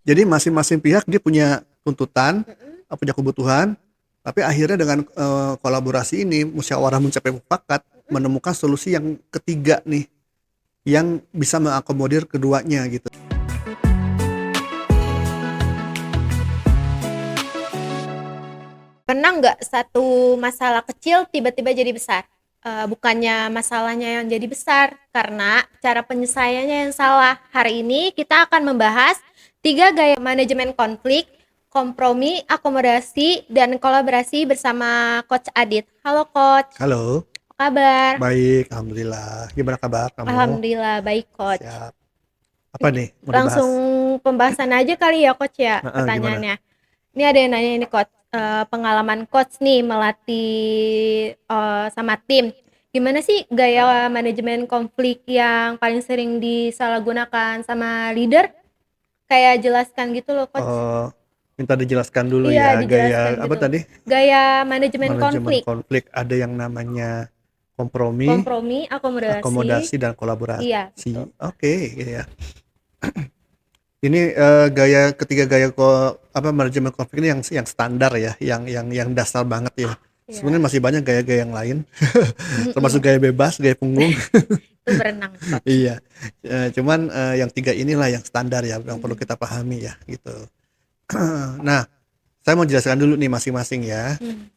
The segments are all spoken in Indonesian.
Jadi masing-masing pihak dia punya tuntutan, Mm-mm. punya kebutuhan, tapi akhirnya dengan kolaborasi ini musyawarah mencapai mufakat Mm-mm. menemukan solusi yang ketiga nih yang bisa mengakomodir keduanya gitu. Pernah nggak satu masalah kecil tiba-tiba jadi besar? Bukannya masalahnya yang jadi besar, karena cara penyelesaiannya yang salah. Hari ini kita akan membahas 3 gaya manajemen konflik, kompromi, akomodasi, dan kolaborasi bersama Coach Adit. Halo Coach, Halo, apa kabar? baik, alhamdulillah. Gimana kabar kamu? Alhamdulillah baik Coach. Siap. Apa nih mau Langsung dibahas? pembahasan aja kali ya Coach ya, Gimana? pertanyaannya. Ini ada yang nanya ini Coach, pengalaman Coach nih melatih sama tim. Gimana sih gaya manajemen konflik yang paling sering disalahgunakan sama leader? Kayak jelaskan gitu loh Coach. Oh, minta dijelaskan dulu Iya, ya dijelaskan gaya apa gitu. tadi? Gaya manajemen Manajemen konflik, konflik ada yang namanya kompromi, kompromi, akomodasi. akomodasi dan Iya, kolaborasi. betul. Oke, ya. Ini gaya ketiga gaya manajemen konflik ini yang standar ya, yang dasar banget ya. Iya. Sebenarnya masih banyak gaya-gaya yang lain, termasuk Mm-mm. gaya bebas, gaya punggung. Itu berenang Coach. Iya. Cuman yang tiga inilah yang standar ya, yang perlu Mm-mm. kita pahami ya, gitu. Nah, saya mau jelaskan dulu nih masing-masing ya. Mm.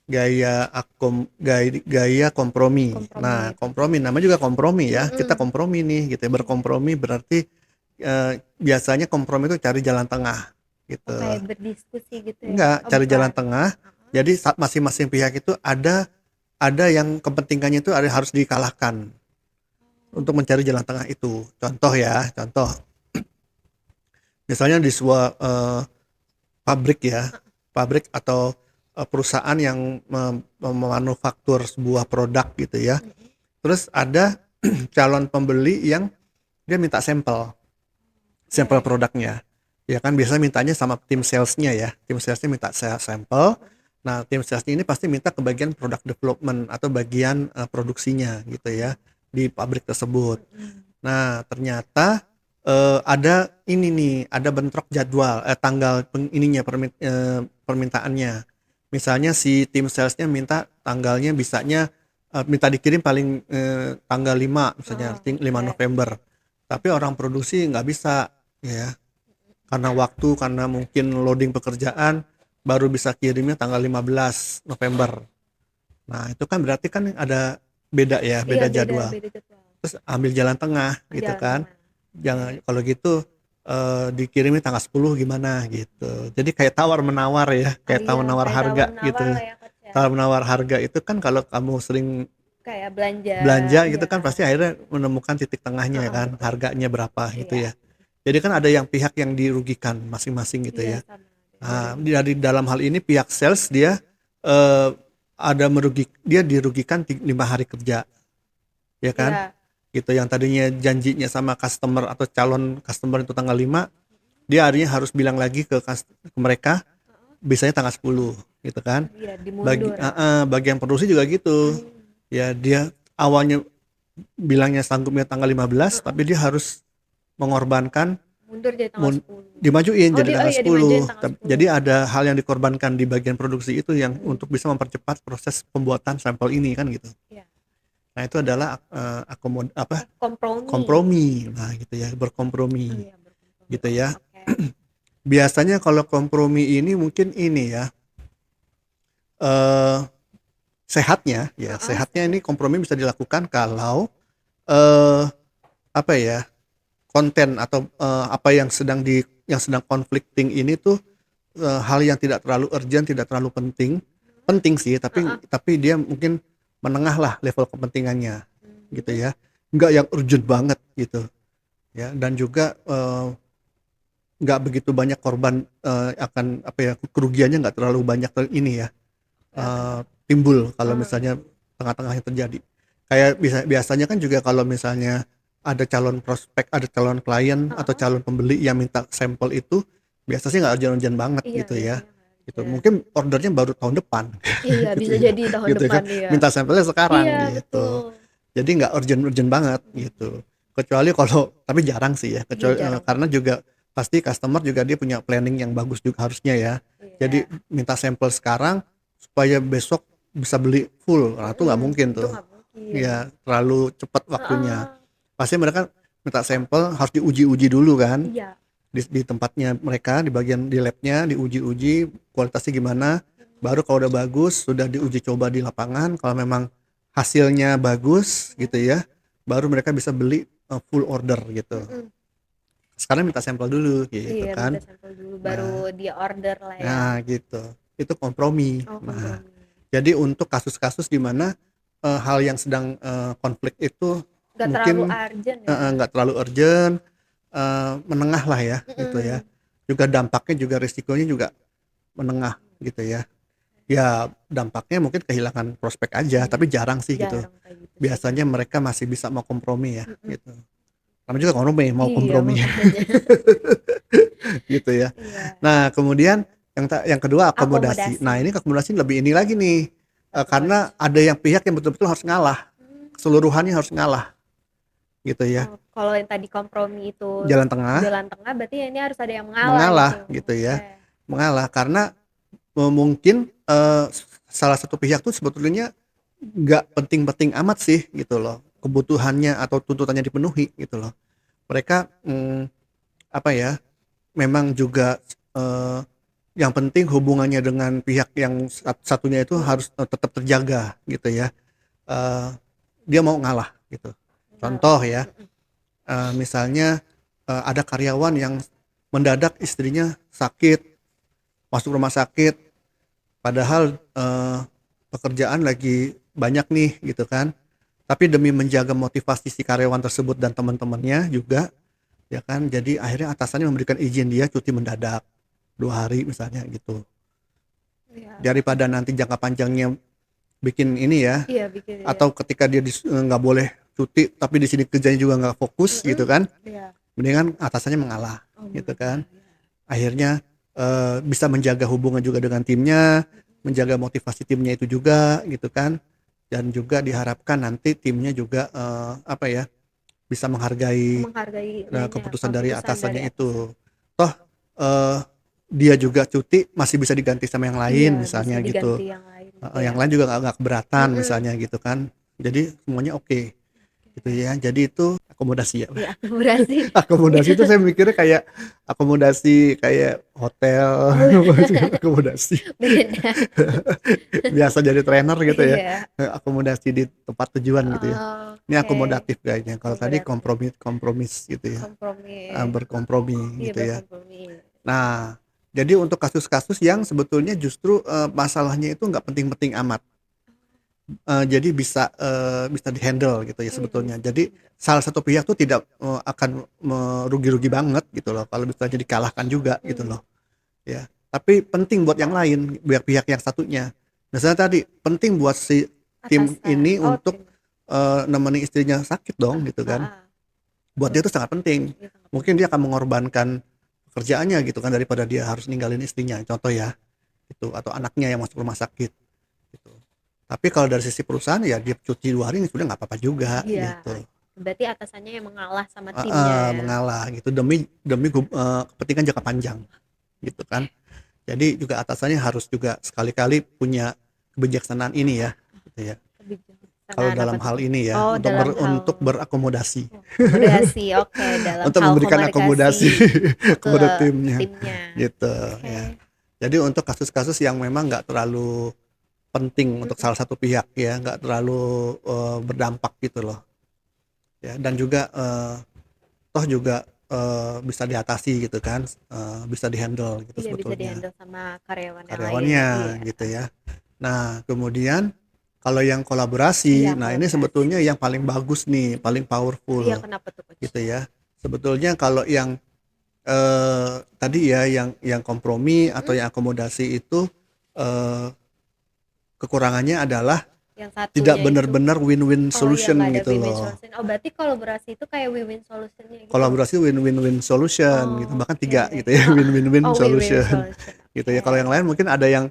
Gaya kompromi. Nah, Kompromi. kompromi namanya juga kompromi ya. Kita Mm-mm. kompromi nih gitu ya. Iya. Berkompromi berarti biasanya kompromi itu cari jalan tengah Oh, gitu. kayak berdiskusi gitu ya? Enggak, Oh, cari jalan bukan. tengah. Heeh. Jadi masing-masing pihak itu ada yang kepentingannya itu ada harus dikalahkan untuk mencari jalan tengah itu. Contoh ya, contoh misalnya di sebuah pabrik ya, pabrik atau perusahaan yang memanufaktur sebuah produk gitu ya. Mm-mm. Terus ada calon pembeli yang dia minta sampel, Iya, sampel iya. produknya. Ya kan biasa mintanya sama tim salesnya ya. Tim salesnya minta sampel. Nah, tim salesnya ini pasti minta ke bagian product development atau bagian produksinya gitu ya di pabrik tersebut. Mm-mm. Nah, ternyata ada ini nih, ada bentrok jadwal, tanggal permintaannya. Misalnya si tim salesnya minta tanggalnya bisanya minta dikirim paling tanggal 5 misalnya Oh, 5 oke. November. Tapi orang produksi nggak bisa ya, karena waktu, karena mungkin loading pekerjaan baru bisa kirimnya tanggal 15 November. Nah, itu kan berarti kan ada beda ya, Iya, beda beda jadwal. beda jadwal. Terus ambil jalan tengah gitu Jalan kan. tengah. Oke. Jangan kalau gitu dikirimnya tanggal 10 gimana gitu. Jadi kayak tawar menawar ya, Oh kayak iya, tawar menawar kayak harga tawar-menawar gitu. lah ya Coach ya. Tawar menawar harga itu kan kalau kamu sering Kayak belanja, belanja gitu iya. kan pasti akhirnya menemukan titik tengahnya Heeh, kan, betul betul. harganya berapa gitu Iya. ya. Jadi kan ada yang pihak yang dirugikan masing-masing gitu Iya ya. sama Nah, dua-duanya. dari dalam hal ini pihak sales dia eh, dia dirugikan 5 hari kerja, ya kan? Iya. Gitu yang tadinya janjinya sama customer atau calon customer itu tanggal 5, dia harinya harus bilang lagi ke mereka Heeh. bisanya tanggal 10 gitu kan. Iya, dimundur. Bagi yang produksi juga gitu. Hmm. Ya dia awalnya bilangnya sanggupnya tanggal 15 Heeh. tapi dia harus mengorbankan Mundur jadi tanggal 10. dimajuin Oh, jadi oh tanggal iya dimajuin 10. tanggal 10. Jadi ada hal yang dikorbankan di bagian produksi itu yang Mm-mm. untuk bisa mempercepat proses pembuatan sampel ini kan gitu. Iya. Nah, itu adalah Kompromi. kompromi. Nah, gitu ya, Oh berkompromi iya, berkompromi. gitu ya. Oke. Biasanya kalau kompromi ini mungkin ini ya, eh Heeh, sehatnya ini sehat. kompromi bisa dilakukan kalau eh apa ya, konten atau apa yang sedang conflicting ini tuh hal yang tidak terlalu urgent, tidak terlalu penting. Penting sih, Heeh. tapi dia mungkin menengah lah level kepentingannya gitu Hmm. ya. Enggak yang urgent banget gitu ya, dan juga nggak begitu banyak korban, akan apa ya, kerugiannya nggak terlalu banyak ini ya, Oke, oke. timbul kalau Oh iya. misalnya tengah-tengahnya terjadi. Kayak biasanya kan juga kalau misalnya ada calon prospek, ada calon klien atau Heeh. calon pembeli yang minta sampel itu, biasanya sih nggak urgent-urgent banget Iya, gitu ya. biasanya nggak Gitu. urgent. Mungkin ordernya baru tahun depan Iya, gitu bisa ya. jadi tahun Gitu kan. depan ya. Minta sampelnya Iya, sekarang gitu. betul. Jadi nggak urgent-urgent banget Mm-mm. gitu. Kecuali kalau tapi jarang sih ya, Iya, kecuali jarang karena banget. juga pasti customer juga dia punya planning yang bagus juga harusnya ya. Jadi Iya. minta sampel sekarang supaya besok bisa beli full. Nah, itu nggak mungkin Itu tuh. nggak mungkin. Ya, terlalu cepat waktunya. Heeh. Pasti mereka minta sampel harus diuji-uji dulu kan. Iya. Di tempatnya mereka, di bagian di labnya diuji-uji kualitasnya gimana. Baru kalau udah bagus, sudah diuji coba di lapangan. Kalau memang hasilnya bagus gitu ya, baru mereka bisa beli full order gitu. Mm-mm. Sekarang minta sampel dulu gitu Iya, kan. minta sampel dulu Nah, baru dia order lah ya. nah gitu. Itu kompromi. Oh, Nah, kompromi. jadi untuk kasus-kasus di mana hal yang sedang konflik itu Nggak terlalu mungkin urgent ya. nggak terlalu urgent, menengah lah ya gitu ya. Mm-mm. Juga dampaknya juga risikonya juga menengah gitu ya. Ya dampaknya mungkin kehilangan prospek aja, tapi jarang sih gitu. Jarang kayak gitu sih. Biasanya mereka masih bisa mau kompromi ya gitu. Kami juga kompromi, mau Iya, kompromi makanya. gitu ya. Iya. Nah, kemudian yang kedua akomodasi. Akomodasi. Nah, ini akomodasi lebih ini lagi nih. Apa Karena ada yang pihak yang betul-betul harus ngalah. Keseluruhannya harus ngalah. Gitu ya. Oh, kalau yang tadi kompromi itu Jalan tengah, jalan tengah berarti ini harus ada yang mengalah mengalah gitu. gitu ya. Oke. Mengalah karena mungkin salah satu pihak tuh sebetulnya nggak penting-penting amat sih gitu loh. Kebutuhannya atau tuntutannya dipenuhi gitu loh. Mereka apa ya? Memang juga yang penting hubungannya dengan pihak yang satunya itu harus tetap terjaga gitu ya. Eh, Dia mau ngalah gitu. Contoh ya, misalnya ada karyawan yang mendadak istrinya sakit, masuk rumah sakit, padahal pekerjaan lagi banyak nih gitu kan. Tapi demi menjaga motivasi si karyawan tersebut dan teman-temannya juga, ya kan. Jadi akhirnya atasannya memberikan izin dia cuti mendadak 2 hari misalnya gitu. Iya. Daripada nanti jangka panjangnya bikin ini ya, Iya, bikin atau ketika dia nggak boleh cuti tapi di sini kerjanya juga nggak fokus gitu kan, Iya. mendingan atasannya mengalah Oh, gitu kan. Akhirnya bisa menjaga hubungan juga dengan timnya, menjaga motivasi timnya itu juga gitu kan, dan juga diharapkan nanti timnya juga apa ya, bisa menghargai keputusan dari atasannya itu. Toh dia juga cuti masih bisa diganti sama yang lain Iya, misalnya bisa gitu. diganti yang lain gitu Yang ya. lain juga nggak keberatan misalnya gitu kan. Jadi semuanya oke gitu ya. Jadi itu akomodasi ya. Iya, akomodasi. Akomodasi itu saya mikirnya kayak akomodasi kayak hotel, akomodasi Beda. biasa jadi trainer gitu ya. Iya. Akomodasi di tempat tujuan gitu ya. Ini Oke. akomodatif kayaknya. Kalau tadi Akomodatif. kompromis gitu ya. Kompromi. Berkompromi Iya, gitu ya. berkompromi. Nah, jadi untuk kasus-kasus yang sebetulnya justru masalahnya itu nggak penting-penting amat. Jadi bisa dihandle gitu ya sebetulnya. Jadi salah satu pihak tuh tidak akan merugi-rugi banget gitu loh kalau misalnya dikalahkan juga gitu loh ya. Tapi penting buat yang lain, biar pihak yang satunya. Misalnya tadi penting buat si tim Atasan. ini Oh, untuk tim. nemenin istrinya sakit dong gitu kan. Buat dia itu sangat penting. Iya, sangat Mungkin dia akan mengorbankan pekerjaannya gitu kan daripada dia harus ninggalin istrinya. Contoh ya, itu atau anaknya yang masuk rumah sakit gitu. Tapi kalau dari sisi perusahaan ya dia cuti 2 hari sudah nggak apa-apa juga Iya. gitu. Berarti atasannya yang mengalah sama timnya ya. Mengalah gitu demi kepentingan jangka panjang gitu kan. Jadi juga atasannya harus juga sekali-kali punya kebijaksanaan ini ya gitu ya. Kalau Kebijaksanaan dalam apa hal tuh? ini ya Oh, dalam hal untuk berakomodasi, akomodasi. Oke, dalam untuk hal memberikan komunikasi akomodasi kepada timnya timnya. gitu Oke. ya. Jadi untuk kasus-kasus yang memang nggak terlalu penting untuk salah satu pihak ya, nggak terlalu berdampak gitu loh ya. Dan juga toh juga bisa diatasi gitu kan, bisa dihandle gitu Iya, bisa sebetulnya dihandle sama karyawan yang lain. karyawannya Iya. gitu ya. Nah kemudian kalau yang kolaborasi, Iya, nah ini kolaborasi. sebetulnya yang paling bagus nih, paling powerful Iya, kenapa tuh, Coach? gitu ya. Sebetulnya kalau yang tadi ya yang kompromi atau yang akomodasi itu kekurangannya adalah Yang satunya tidak itu. benar-benar win-win solution nggak ada gitu win-win loh. solution. Oh, berarti kolaborasi itu kayak win-win solutionnya gitu. Kolaborasi win-win solution Oh, gitu, bahkan oke. 3 gitu ya, win-win Oh, win-win solution solution. gitu ya. Oke. Kalau yang lain mungkin ada yang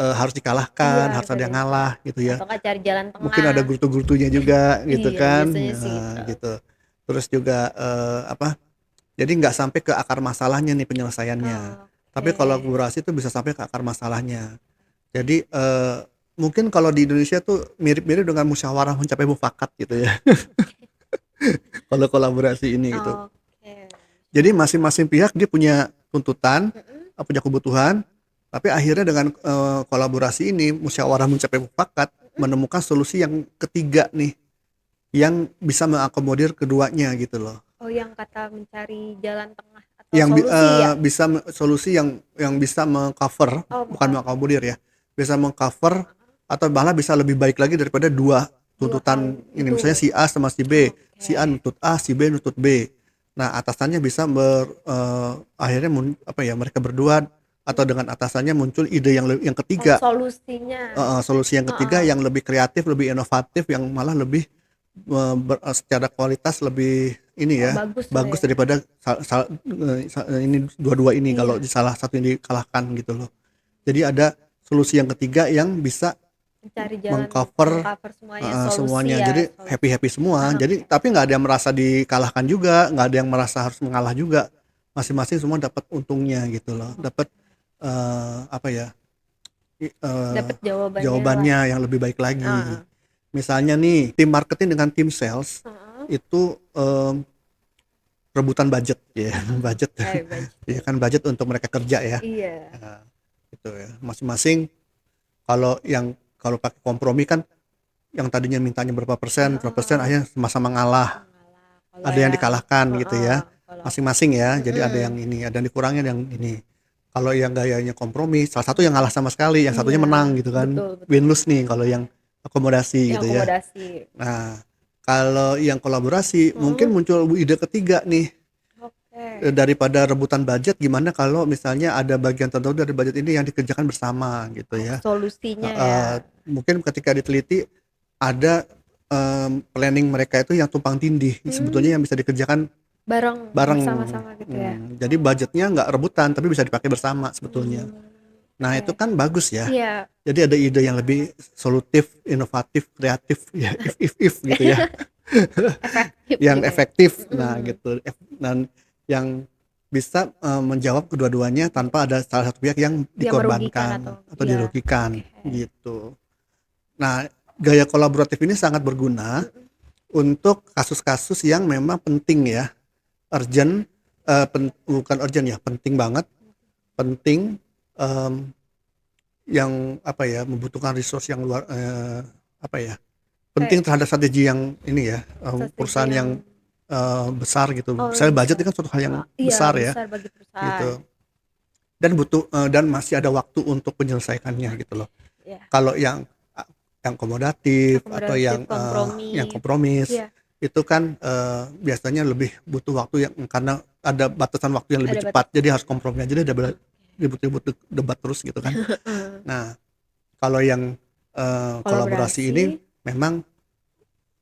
harus dikalahkan, Iya, harus ada yang ngalah gitu ya. Atau nggak cari jalan tengah. Mungkin ada gurtu-gurtunya juga gitu Iya, kan. biasanya sih Nah, gitu. gitu. Terus juga apa? Jadi nggak sampai ke akar masalahnya nih penyelesaiannya. Tapi Oke. kolaborasi itu bisa sampai ke akar masalahnya. Jadi mungkin kalau di Indonesia tuh mirip-mirip dengan musyawarah mencapai mufakat gitu ya. Kalau kolaborasi ini gitu. Oke. Jadi masing-masing pihak dia punya tuntutan, Mm-mm. punya kebutuhan, tapi akhirnya dengan kolaborasi ini musyawarah mencapai mufakat Mm-mm. menemukan solusi yang ketiga nih yang bisa mengakomodir keduanya gitu loh. Oh, yang kata mencari jalan tengah atau Yang solusi ya? bisa solusi yang bisa mengcover, Oh, bukan bukan. mengakomodir ya, bisa mengcover atau malah bisa lebih baik lagi daripada dua Dua hal tuntutan ini, itu. misalnya si A sama si B, si A Oke. nuntut A, si B nuntut B. Nah atasannya bisa akhirnya apa ya, mereka berdua atau dengan atasannya muncul ide yang Oh, ketiga, solusinya. solusi yang ketiga Heeh. yang lebih kreatif, lebih inovatif, yang malah lebih secara kualitas lebih ini Oh, ya, bagus lah bagus ya. daripada ini dua-dua ini kalau Iya, salah satu yang dikalahkan gitu loh. Jadi ada solusi yang ketiga yang bisa mencari jalan mengcover mengcover semuanya solusi semuanya. ya, Jadi solusi. happy happy semua. Jadi Oke. tapi nggak ada yang merasa dikalahkan juga, nggak ada yang merasa harus mengalah juga. Masing-masing semua dapat untungnya gitu loh. Dapat apa ya? Dapat jawabannya lah. Jawabannya yang lebih baik Heeh. lagi. Misalnya nih, tim marketing dengan tim sales Heeh. itu rebutan budget ya, budget. Ya Budget. kan budget untuk mereka kerja ya. Iya. Nah, gitu ya. Masing-masing kalau pakai kompromi kan yang tadinya mintanya berapa persen Heeh. akhirnya sama-sama ngalah. Mengalah. Kalau Ada yang yang dikalahkan gitu heeh, ya. kalau Masing-masing ya. Jadi ada mm-mm. yang ini, ada yang dikurangin yang ini. Kalau yang gayanya kompromi, salah satu yang ngalah sama sekali, yang satunya Iya, menang gitu kan. betul betul. Win lose nih kalau yang akomodasi Yang gitu ya. akomodasi. Nah, kalau yang kolaborasi Heeh. mungkin muncul ide ketiga nih, Oke. daripada rebutan budget, gimana kalau misalnya ada bagian tertentu dari budget ini yang dikerjakan bersama gitu Oh, ya. solusinya ya. Mungkin ketika diteliti ada planning mereka itu yang tumpang tindih sebetulnya yang Hmm, bisa dikerjakan bareng bareng. bersama-sama gitu ya. Jadi budgetnya nggak rebutan tapi bisa dipakai bersama sebetulnya. Hmm, Nah itu oke. kan bagus ya. Iya. Jadi ada ide yang lebih solutif, inovatif, kreatif ya, if gitu ya, Efektif yang gitu ya. efektif. Nah Mm. gitu, dan yang bisa menjawab kedua-duanya tanpa ada salah satu pihak yang Yang merugikan dikorbankan atau atau iya. dirugikan Oke. gitu. Nah, gaya kolaboratif ini sangat berguna Mm-mm. untuk kasus-kasus yang memang penting ya, urgent, bukan urgent ya, penting banget, penting, em, yang apa ya, membutuhkan resource yang luar, apa ya, penting Kayak terhadap strategi yang ini ya, strategi perusahaan yang yang besar gitu. oh Misalnya budget besar. itu kan suatu hal yang Iya, besar ya, besar bagi perusahaan. gitu. Dan butuh dan masih ada waktu untuk menyelesaikannya gitu loh. Ya, Kalau yang akomodatif atau akomodatif, yang kompromi. kompromis Iya, itu kan biasanya lebih butuh waktu yang karena ada batasan waktu yang lebih ada cepat, jadi harus kompromi aja deh, ribut-ribut debat terus gitu kan. Nah kalau yang kolaborasi kolaborasi. ini memang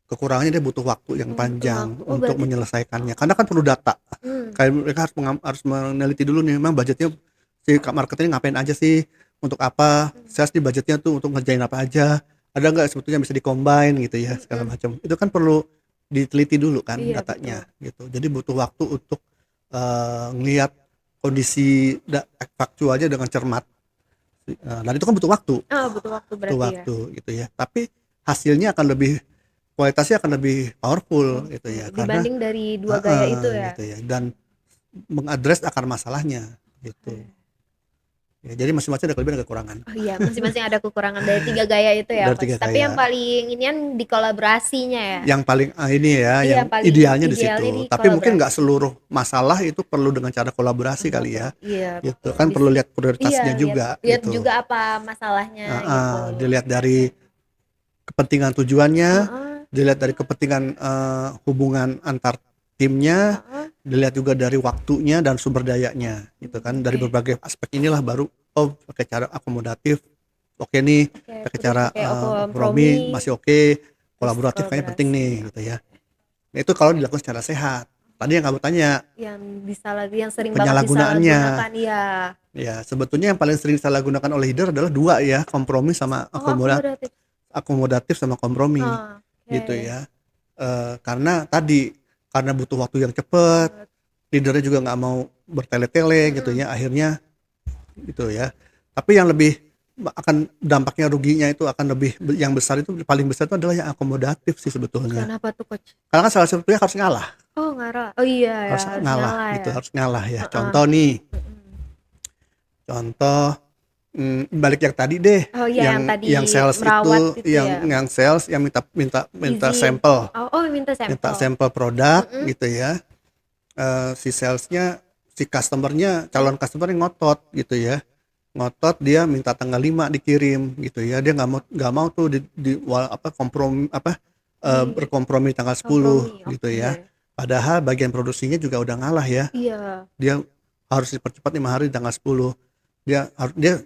kekurangannya dia butuh waktu yang Butuh panjang waktu. Oh, untuk berarti menyelesaikannya karena kan perlu data. hmm, Kayak mereka harus meneliti dulu nih memang budgetnya si marketing ngapain aja sih, untuk apa, sales di budgetnya tuh untuk ngerjain apa aja, ada nggak sebetulnya bisa dicombine gitu ya segala mm-mm. macam, itu kan perlu diteliti dulu kan Iya, betul. datanya gitu. Jadi butuh waktu untuk ngelihat kondisi faktualnya dengan cermat. Dan itu kan butuh waktu, Oh, butuh waktu berarti ya. gitu ya, tapi hasilnya akan lebih, kualitasnya akan lebih powerful gitu Oke, ya karena dibanding dari dua gaya itu ya. gitu ya, dan mengadres akar masalahnya gitu Oke. ya. Jadi masing-masing ada kelebihan dan kekurangan Oh iya, masing-masing ada kekurangan dari tiga gaya itu ya, dari Coach. tiga Tapi yang gaya. paling inian di kolaborasinya ya. Yang paling ini ya, Iya, yang yang paling idealnya di idealnya di situ, tapi mungkin nggak kolaborasi. seluruh masalah itu perlu dengan cara kolaborasi kali ya, Iya, gitu betul. kan, perlu lihat Iya, prioritasnya lihat juga lihat gitu. juga apa masalahnya gitu. Dilihat dari kepentingan tujuannya, Heeh, dilihat dari kepentingan hubungan antar timnya, heeh. dilihat juga dari waktunya dan sumber dayanya gitu kan. Dari Oke. berbagai aspek inilah baru pakai cara akomodatif oke nih, Oke, pakai terus cara pakai kompromi kompromi, masih oke, terus kolaboratif kayaknya penting kolaborasi. nih gitu ya. Oke. Nah, itu kalau dilakukan secara sehat. Tadi yang kamu tanya, Yang sering banget penyalahgunaannya. disalahgunakan ya. Ya, sebetulnya yang paling sering disalahgunakan oleh leader adalah dua ya, kompromi sama Oh, akomodatif. akomodatif sama kompromi Oh, gitu oke. ya. Karena tadi, karena butuh waktu yang cepat, leadernya juga nggak mau bertele-tele gitu ya, akhirnya gitu ya. Tapi yang lebih akan dampaknya ruginya itu akan lebih yang besar, itu paling besar itu adalah yang akomodatif sih sebetulnya. Kenapa tuh coach? Karena kan salah satu pihak harus ngalah, Oh ngarah. Oh iya ya, harus harus ngalah ngalah gitu, ya. harus ngalah ya. Heeh. Contoh nih, Mm-mm. contoh balik yang tadi deh, Oh iya yang tadi yang sales merawat itu, itu ya. yang sales yang minta minta minta Izin. sampel, Oh minta minta sampel. sampel produk Mm-mm. gitu ya. Si salesnya, si customernya, calon customer yang ngotot gitu ya, ngotot dia minta tanggal 5 dikirim gitu ya, dia nggak mau tuh kompromi Di berkompromi tanggal 10 kompromi. gitu Oke. ya, padahal bagian produksinya juga udah ngalah ya, Iya. dia harus dipercepat 5 hari di tanggal 10, dia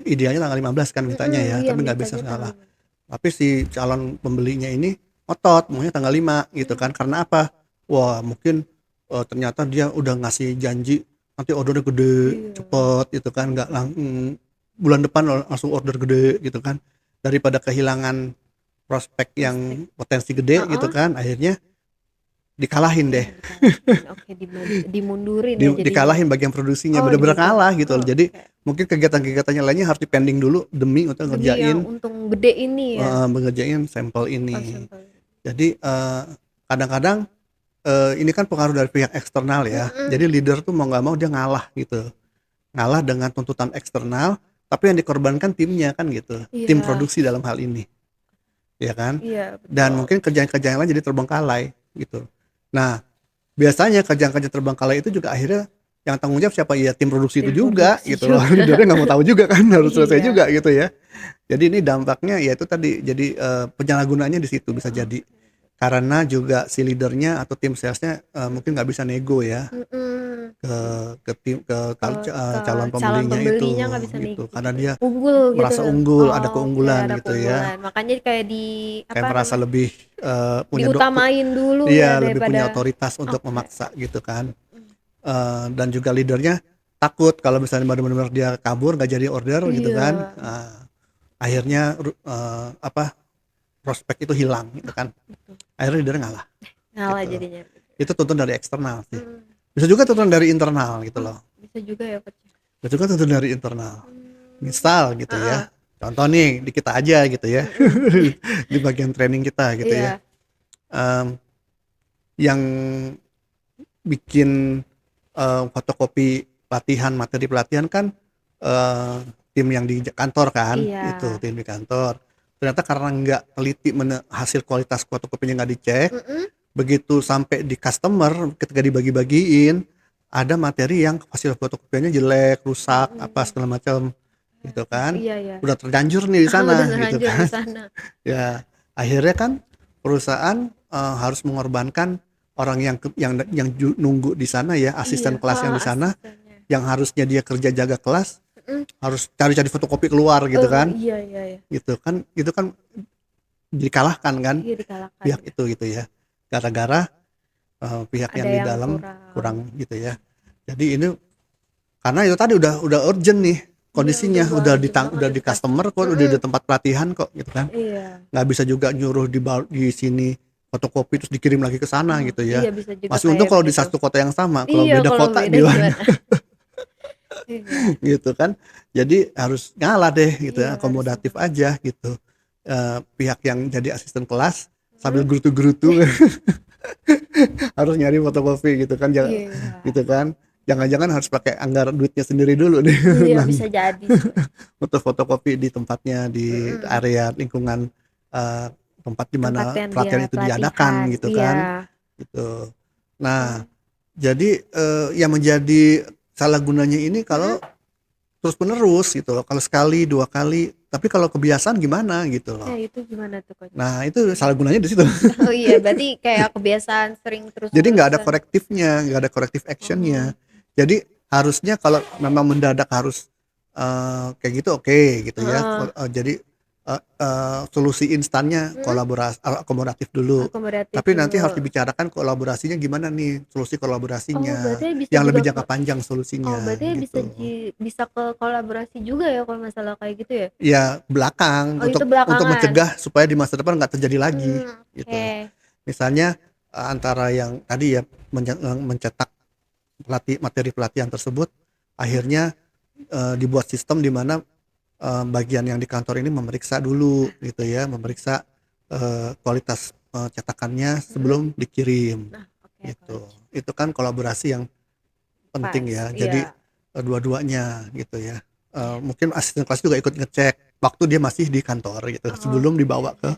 idealnya tanggal 15 kan mintanya ya, Iya tapi nggak bisa mintanya ngalah. tanggal 5. Tapi si calon pembelinya ini otot maunya tanggal 5 gitu kan, karena apa, wah mungkin ternyata dia udah ngasih janji nanti ordernya gede Iya. cepet gitu kan, nggak bulan depan langsung order gede gitu kan, daripada kehilangan prospek yang potensi gede gitu Heeh. kan, akhirnya dikalahin Iya deh, dikalahin. Oke, dimundurin ya jadinya. dikalahin bagian produksinya, Oh bener-bener gitu. kalah gitu Oh, loh. Jadi oke. mungkin kegiatan-kegiatannya lainnya harus dipending dulu demi untuk Demi yang ngerjain untung gede ini ya. mengerjain sampel Oh ini. sampel. Jadi kadang-kadang ini kan pengaruh dari pihak eksternal ya. Mm-mm. Jadi leader tuh mau nggak mau dia ngalah gitu, ngalah dengan tuntutan eksternal. Tapi yang dikorbankan timnya kan gitu, tim Iya. produksi dalam hal ini, ya kan. Iya Dan betul. mungkin kerjaan-kerjaan lain jadi terbengkalai gitu. Nah, biasanya kerjaan-kerjaan terbengkalai itu juga akhirnya yang tanggung jawab siapa, ya tim produksi itu Tim juga produksi gitu loh. juga. Leadernya nggak mau tahu juga kan, harus selesai Iya. juga gitu ya. Jadi ini dampaknya ya itu tadi, jadi penyalahgunaannya di situ bisa jadi, karena juga si leadernya atau tim salesnya mungkin nggak bisa nego ya Mm-mm. ke Ke calon calon pembelinya itu pembelinya nggak bisa gitu, nego karena gitu. dia Unggul gitu. merasa unggul, ada Oh, oke keunggulan ada gitu ya, keunggulan. Makanya kayak di kayak apa merasa namanya? lebih punya Diutamain dulu ya iya lebih punya daripada otoritas untuk oke. memaksa gitu kan. Mm. Dan juga leadernya takut kalau misalnya benar-benar dia kabur nggak jadi order gitu kan. Iya. Akhirnya prospek itu hilang gitu kan, Betul. akhirnya leader ngalah Ngalah gitu. jadinya. Itu tuntutan dari eksternal sih, Mm. bisa juga tuntutan dari internal gitu Oh, loh, bisa juga ya coach. bisa juga tuntutan dari internal, Hmm. misal gitu Heeh. ya, contoh nih di kita aja gitu ya, Mm-mm. di bagian training kita gitu ya. Iya. Em, yang bikin fotokopi pelatihan, materi pelatihan kan eh, tim yang di kantor kan, itu Iya. tim di kantor. Ternyata karena nggak teliti hasil kualitas fotokopinya nggak dicek, Mm-mm. begitu sampai di customer ketika dibagi-bagiin ada materi yang hasil fotokopiannya jelek, rusak, apa Mm-mm. segala macam gitu kan. Iya ya. Udah terlanjur nih di Udah sana gitu terlanjur di kan. sana. Ya, akhirnya kan perusahaan harus mengorbankan orang yang nunggu di sana ya, asisten Iya. kelas yang di sana, Asistennya. yang harusnya dia kerja jaga kelas, Mm-mm. harus cari-cari fotokopi keluar gitu kan. Iya iya ya. Gitu kan, itu kan dikalahkan kan Iya dikalahkan. pihak itu gitu ya. Gara-gara pihak Ada yang di yang dalam kurang. kurang gitu ya. Jadi ini karena itu tadi udah urgent nih kondisinya, Iya, udah urgent banget udah itu di pasti. customer kok, udah di tempat pelatihan kok gitu kan. Iya. Nggak bisa juga nyuruh di sini fotokopi terus dikirim lagi ke sana gitu ya. Iya bisa juga Masih kayak untung kalau di begitu. satu kota yang sama, kalau Iya beda kalau kota beda gimana gimana? Iya. gitu kan. Jadi harus ngalah deh gitu Iya ya, harus. akomodatif aja gitu. Pihak yang jadi asisten kelas sambil gerutu-gerutu harus nyari fotokopi gitu kan, Iya. gitu kan. Jangan-jangan harus pakai anggaran duitnya sendiri dulu nih Iya bisa jadi sih. untuk fotokopi di tempatnya, di Mm-mm. area lingkungan tempat di Tempat mana yang pelatihan dia itu pelatihan. diadakan gitu kan, Iya. gitu. Nah, jadi yang menjadi salah gunanya ini kalau terus menerus gitu loh, kalau sekali dua kali, tapi kalau kebiasaan gimana gitu loh. Nah itu gimana tuh coach? Nah itu salah gunanya di situ. Oh iya berarti kayak kebiasaan sering terus. Jadi nggak ada korektifnya, nggak ada korektif actionnya. Jadi harusnya kalau memang mendadak harus kayak gitu oke gitu ya. Jadi solusi instannya kolaborasi akomodatif dulu. Akomodatif Tapi nanti dulu. harus dibicarakan kolaborasinya gimana nih, solusi Oh kolaborasinya berarti bisa yang juga lebih jangka panjang solusinya berarti bisa gitu. bisa ke kolaborasi juga ya kalau masalah kayak gitu ya? Ya belakang Oh itu untuk belakangan. mencegah supaya di masa depan nggak terjadi lagi gitu. Oke. Misalnya antara yang tadi ya mencetak materi pelatihan tersebut, akhirnya dibuat sistem di mana bagian yang di kantor ini memeriksa dulu gitu ya, memeriksa kualitas cetakannya sebelum dikirim Nah, oke, gitu. kalau gitu. Itu kan kolaborasi yang penting Pas, ya. Jadi iya. dua-duanya gitu ya. Iya. Mungkin asisten kelas juga ikut ngecek waktu dia masih di kantor gitu sebelum Oke, dibawa ke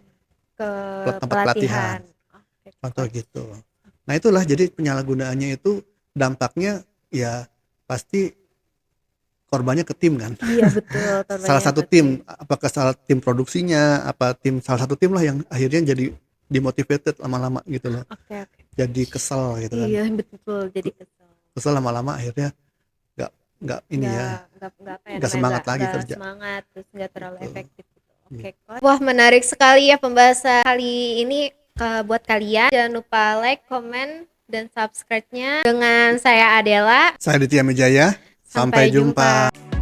ke tempat pelatihan. pelatihan. Oke, Contoh coach. gitu. Nah itulah jadi penyalahgunaannya itu dampaknya ya pasti korbannya ke tim kan. Iya betul, Salah korbannya satu ke tim. tim, apakah salah tim produksinya, apa tim salah satu tim lah yang akhirnya jadi demotivated lama-lama gitu loh. Oke, oke. Jadi kesel gitu kan. Iya betul, jadi kesel. Kesel lama-lama akhirnya nggak nggak ini ya, Nggak apa ya nggak namanya, semangat lagi nggak kerja semangat, terus nggak terlalu gitu. efektif gitu. Gitu. Oke, coach. Wah, menarik sekali ya pembahasan kali ini buat kalian. Jangan lupa like, comment, dan subscribe-nya. Dengan saya Adela. Saya Ditya Mijaya, sampai Sampai jumpa. jumpa.